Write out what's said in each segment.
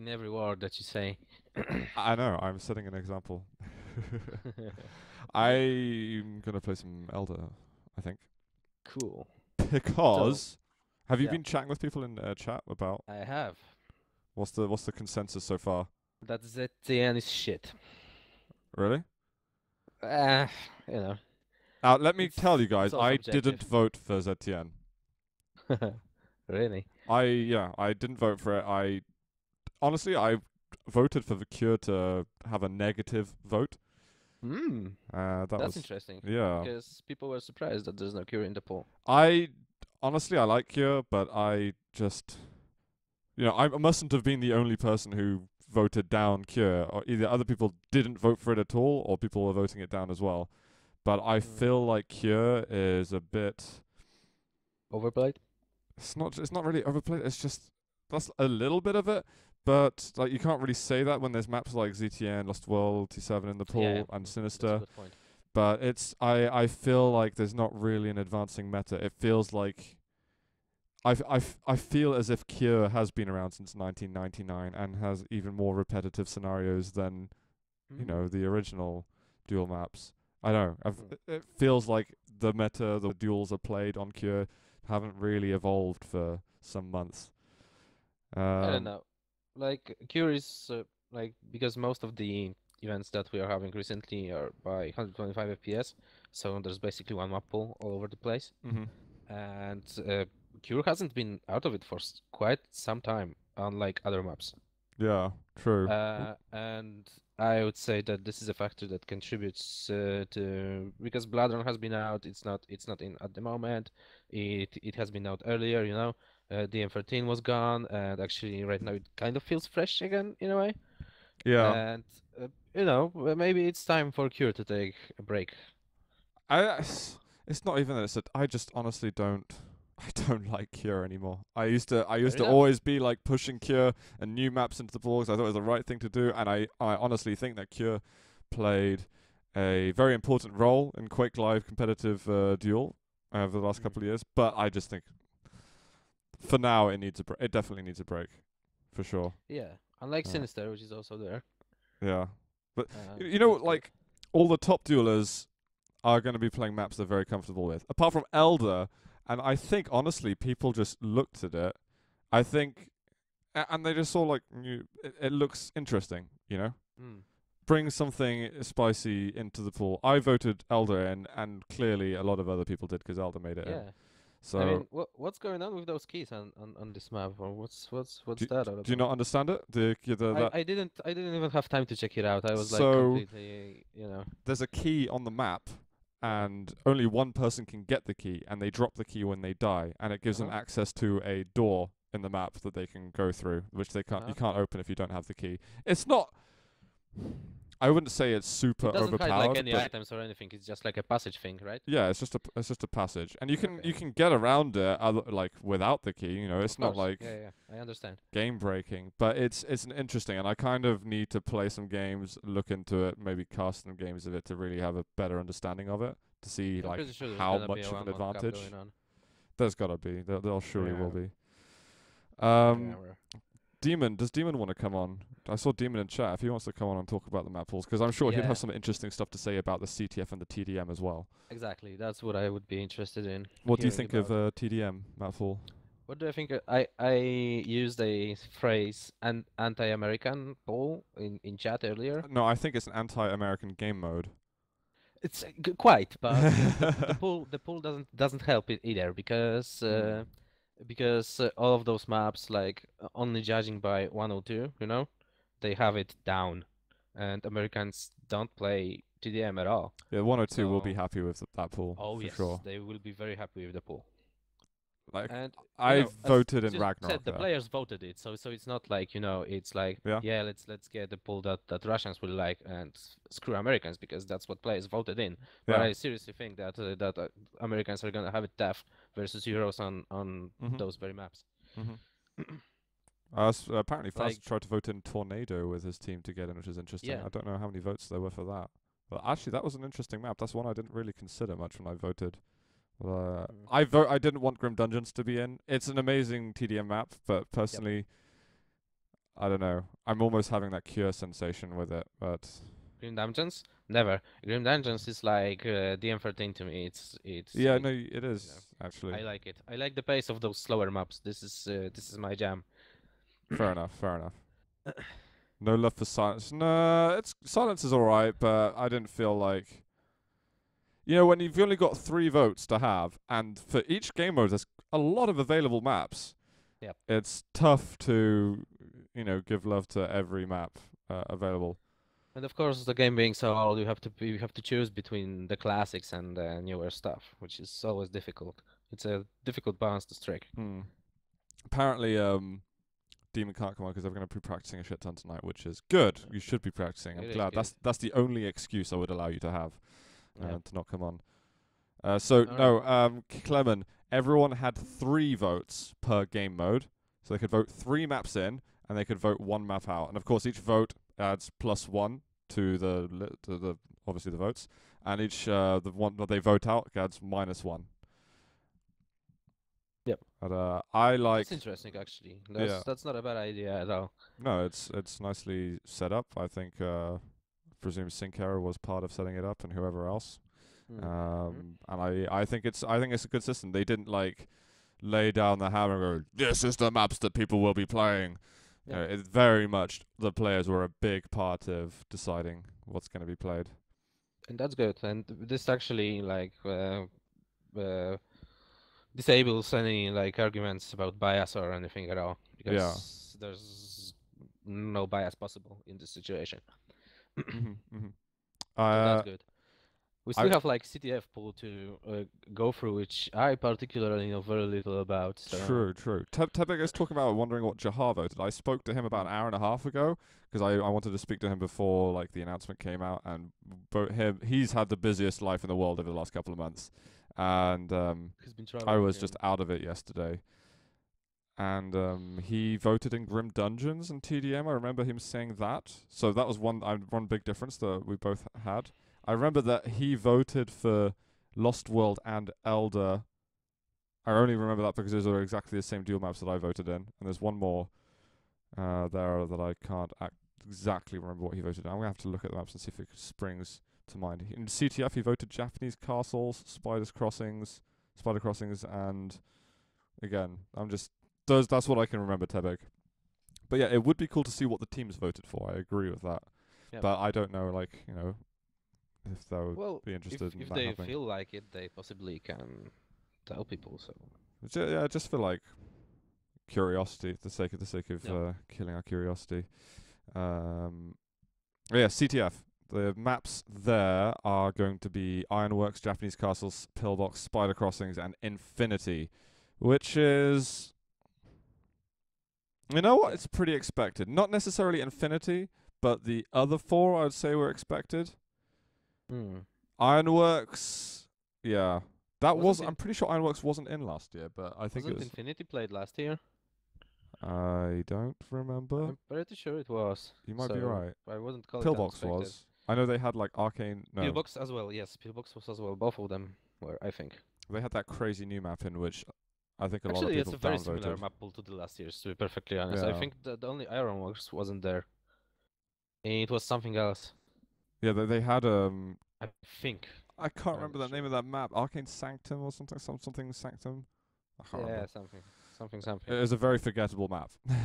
in every word that you say. I know, I'm setting an example. I'm gonna play some Elder, I think. Cool. So, Because have you yeah, been chatting with people in chat about I have. what's the consensus so far? That ZTN is shit. Really? Uh, you know, Let me tell you it's guys, all I subjective. didn't vote for ZTN. Really? I didn't vote for it. I honestly I voted for the Cure to have a negative vote. Hmm. That That's was interesting yeah. because people were surprised that there's no cure in the pool. I honestly I like Cure, but I just I mustn't have been the only person who voted down Cure, or either other people didn't vote for it at all, or people were voting it down as well. But I Mm. feel like Cure is a bit. Overplayed? It's not. It's not really overplayed. It's just that's a little bit of it. But like you can't really say that when there's maps like ZTN, Lost World, T7 in the Yeah, yeah. pool, and That's a Sinister. good point. But I feel like there's not really an advancing meta. It feels like I feel as if Cure has been around since 1999 and has even more repetitive scenarios than Hmm. the original duel maps. I don't know. Hmm. It feels like the meta, the duels are played on Cure, haven't really evolved for some months. I don't Um, know. Like, cure is like because most of the events that we are having recently are by 125 FPS, so there's basically one map pool all over the place. mhm. And Cure hasn't been out of it for quite some time, unlike other maps. Yeah, true. And I would say that this is a factor that contributes to because Bloodrun has been out. It's not in at the moment. It has been out earlier. DM13 was gone, and actually right now it kind of feels fresh again in a way. Yeah. And maybe it's time for Cure to take a break. It's not even that. I just honestly don't. I don't like Cure anymore. I used Fair to enough. always be like pushing Cure and new maps into the pool because I thought it was the right thing to do, and I honestly think that Cure played a very important role in Quake Live competitive duel over the last Mhm. couple of years. But I just think for now it needs a it definitely needs a break for sure. Yeah, unlike Uh, Sinister, which is also there. yeah, but That's good. like all the top duelers are going to be playing maps they're very comfortable with. Apart from Elder, and I think honestly, people just looked at it. I think, and they just saw like it looks interesting. Mm. Bring something spicy into the pool. I voted Elder in, and clearly a lot of other people did because Elder made it in. Yeah. I So mean, what's going on with those keys on this map, or what's do, that all do you about? not understand it? The I that I didn't I didn't even have time to check it out. I was like so completely. there's a key on the map, Yeah. and only one person can get the key, and they drop the key when they die, and it gives them Uh-huh. access to a door in the map that they can go through, which you Uh-huh. can't open if you don't have the key. It's not. I wouldn't say it's super It doesn't hide like overpowered, any but items or anything. It's just like a passage thing, right? yeah, it's just a passage, and Okay. you can get around it like without the key. Of It's not course. like Yeah, yeah, I understand. game breaking, but it's an interesting, and I kind of need to play some games, look into it, maybe cast some games of it to really have a better understanding of it, to see I'm like pretty sure there's how gonna be much a of an 1 month cup advantage. going on. There's gotta be. There surely will Yeah. be. Yeah. Um, does Demon want to come on? I saw Demon in chat. If he wants to come on and talk about the map pools, because I'm sure he'd have Yeah. some interesting stuff to say about the CTF and the TDM as well. Exactly. That's what I would be interested in What do you hearing think of about. TDM map pool? What do I think? I used a phrase anti-American poll in chat earlier. No, I think it's an anti-American game mode. It's quite, but the pool doesn't help it either Hmm. because all of those maps like only judging by 102, they have it down, and Americans don't play TDM at all. Yeah, 102 will be So, happy with that pool oh for yes, sure. they will be very happy with the pool. Like And I as voted in you said, Ragnarok the there. players voted it, so it's not like it's like Yeah. yeah, let's get the pool that Russians will like and screw Americans because that's what players voted in. But Yeah. I seriously think that Americans are gonna have it tough versus Euros on Mhm. those very maps. Mhm. Apparently, Faz Like tried to vote in Tornado with his team to get in, which is interesting. yeah, I don't know how many votes there were for that. But actually, that was an interesting map. That's one I didn't really consider much when I voted. mm, I didn't want Grim Dungeons to be in. It's an amazing TDM map, but yep, personally, I don't know. I'm almost having that Cure sensation with it, but Grim Dungeons? Never. Grim Dungeons is like DM13 to me. yeah, no, it you know, is actually. I like it. I like the pace of those slower maps. This is my jam. Fair enough, fair enough. No love for Silence. No, it's Silence is alright, but I didn't feel like, when you've only got 3 votes to have, and for each game mode there's a lot of available maps. Yep. It's tough to, give love to every map available. And of course, the game being so old, you have to choose between the classics and the newer stuff, which is always difficult. It's a difficult balance to strike. Hmm. Apparently, Demon can't come on because they're going to be practicing a shit ton tonight, which is good. You should be practicing. I'm It is glad. good. That's the only excuse I would allow you to have Yeah. to not come on. So All no, right. Clement. Everyone had 3 votes per game mode, so they could vote 3 maps in, and they could vote 1 map out. And of course, each vote adds +1 to the obviously the votes, and each the one that they vote out adds -1. Yep. But I like, That's interesting, actually. yeah. That's not a bad idea at all. No, it's nicely set up. I think presume Sinclair was part of setting it up, and whoever else. Mm-hmm. And I think it's a good system. They didn't like lay down the hammer and go, "This is the maps that people will be playing." Yeah. It's very much the players were a big part of deciding what's going to be played. And that's good. And this actually uh, disables any like arguments about bias or anything at all, Yeah. because there's no bias possible in this situation. Mhm. Mhm. So that's Uh, good. We I still have like CTF pool to go through, which I particularly know very little about. So True. Tebek is talking about wondering what Jahar voted. I spoke to him about mm, an hour and a half ago because I wanted to speak to him before like the announcement came out, and he's had the busiest life in the world over the last couple of months, and he's been I traveling. was just out of it yesterday. And he voted in Grim Dungeons and TDM. I remember him saying that. So that was one big difference that we both had. I remember that he voted for Lost World and Elder. I only remember that because those are exactly the same dual maps that I voted in. And there's one more there that I can't exactly remember what he voted in. I'm going to have to look at the maps and see if it springs to mind. In CTF, he voted Japanese Castles, Spider Crossings, and again, that's what I can remember, Tebek. But yeah, it would be cool to see what the teams voted for. I agree with that. Yep. But I don't know, if they would Well, be interested in if that they happening. feel like it, they possibly can tell people. So Just for like curiosity, the sake of yeah, killing our curiosity. Yeah, CTF. The maps there are going to be Ironworks, Japanese Castles, Pillbox, Spider Crossings, and Infinity, which is, you know what? yeah. It's pretty expected. Not necessarily Infinity, but the other 4 I would say were expected. Hmm. Ironworks, yeah. That was. Wasn't I'm in, pretty sure Ironworks wasn't in last year, but I think it wasn't was. Infinity played last year? I don't remember. I'm pretty sure it was. You might be So right. I wouldn't call it Pillbox unexpected. was. I know they had like Arcane. No, Pillbox as well. Yes, Pillbox was as well. Both of them were, I think. they had that crazy new map in which I think a lot of Actually, it's people a very similar downvoted. map pool to the last year's, to be perfectly honest. I Yeah, think the only Ironworks wasn't there. It was something else. yeah. They had I think. I can't I'm remember not the name sure. of that map. Arcane Sanctum or something Sanctum. I can't Yeah, remember. something. It was a very forgettable map, Yeah,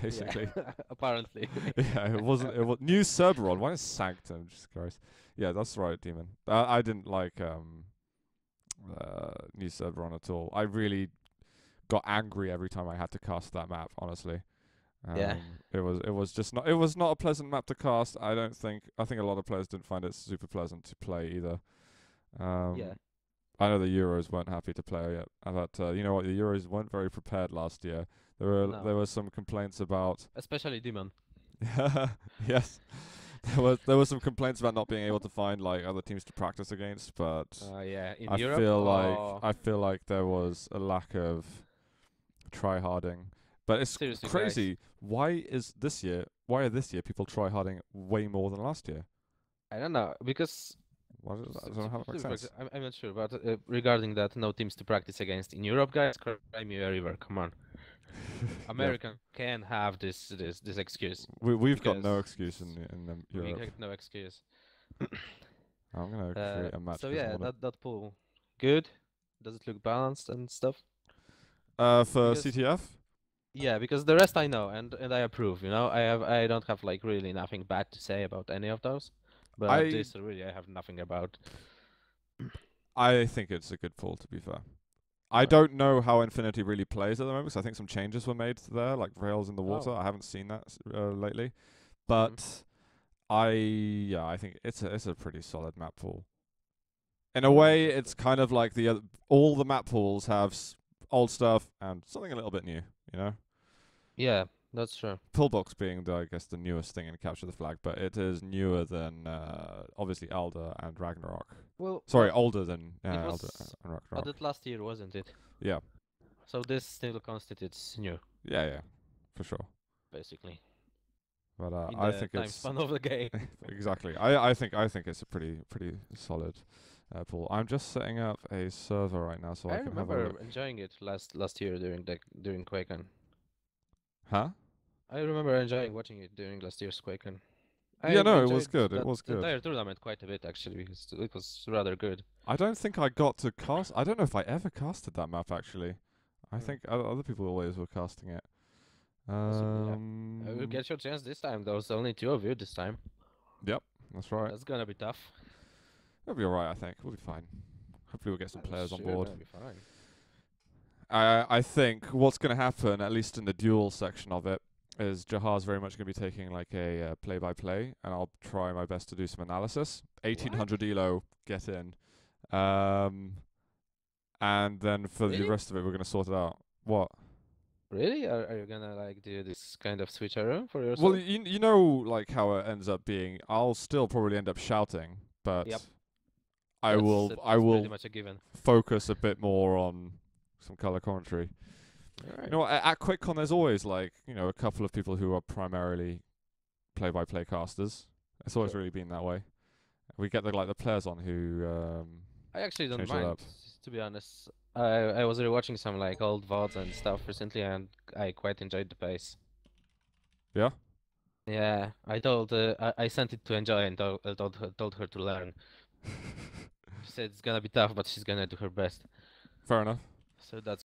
basically. apparently. Yeah, it wasn't. It was New Cerberon. Why is Sanctum? Jesus Christ. Yeah, that's right, Demon. I didn't like New Cerberon at all. I really got angry every time I had to cast that map. Honestly, Yeah, it was just not. It was not a pleasant map to cast. I don't think. I think a lot of players didn't find it super pleasant to play either. yeah. Um, I know the Euros weren't happy to play it, but you know what? The Euros weren't very prepared last year. No, There were some complaints about. especially Demon. Yes, there was some complaints about not being able to find like other teams to practice against, but Yeah, in Europe. Oh, I feel like there was a lack of try harding. But it's seriously, guys. crazy. Why are this year people try harding way more than last year? I don't know because I don't know how that makes sense. I'm not sure, but regarding that, no teams to practice against in Europe, guys. Cry me a river. Come on. Yeah, American can have this excuse we've got no because excuse in we Europe. got no excuse. I'm gonna create a match So because I yeah, want that pool good. Does it look balanced and stuff? to. For Because CTF, yeah, because the rest I know and I approve. You know, I don't have like really nothing bad to say about any of those, but I this really I have nothing about. I think it's a good pool. To be fair, I Alright. don't know how Infinity really plays at the moment. 'Cause I think some changes were made there, like rails in the water. Oh. I haven't seen that lately, Hmm. but I think it's a pretty solid map pool. In a All right, way, that's it's good. kind of like all the map pools have old stuff and something a little bit new. You know, Yeah, that's true. Pillbox being I guess the newest thing in Capture the Flag, but it is newer than obviously Elder and Ragnarok. Well, Sorry, older than it Elder was and Ragnarok. added last year, wasn't it? Yeah, So this still constitutes new, yeah, for sure. basically, But in I the think time it's span of the game. exactly. I think it's a pretty solid pool. I'm just setting up a server right now so I I can have a remember look. enjoying it last year during Quakecon. Huh? I remember enjoying watching it during last year's Quakecon. I Yeah, no, it was enjoyed good. It that was good. entire tournament quite a bit actually because it was rather good. I don't think I got to cast. I don't know if I ever casted that map actually. I Hmm. think other people always were casting it. Possibly, yeah. I will get your chance this time. There was only two of you this time. Yep, that's right. That's gonna be tough. It'll be alright. I think we'll be fine. Hopefully, we'll get some I'm players on sure you're board. gonna be fine. I think what's going to happen, at least in the duel section of it, is Jahar's very much going to be taking like a play-by-play, and I'll try my best to do some analysis. What? 1800 elo, get in. Um, and then for the Really? rest of it, we're going to sort it out. What? Really? Are you gonna like do this kind of switcheroo for Well, yourself? you know like how it ends up being. I'll still probably end up shouting, Yep. but I will I That's pretty will much a given. focus a bit more on some color commentary. All You right. know, at QuakeCon, there's always like a couple of people who are primarily play-by-play casters. It's always Sure. really been that way. We get the players on who I actually don't change it mind, up. to be honest. I was rewatching some like old VODs and stuff recently, and I quite enjoyed the pace. Yeah, Yeah, I sent it to enjoy and told her to learn. She said it's gonna be tough, but she's gonna do her best. fair enough. So that's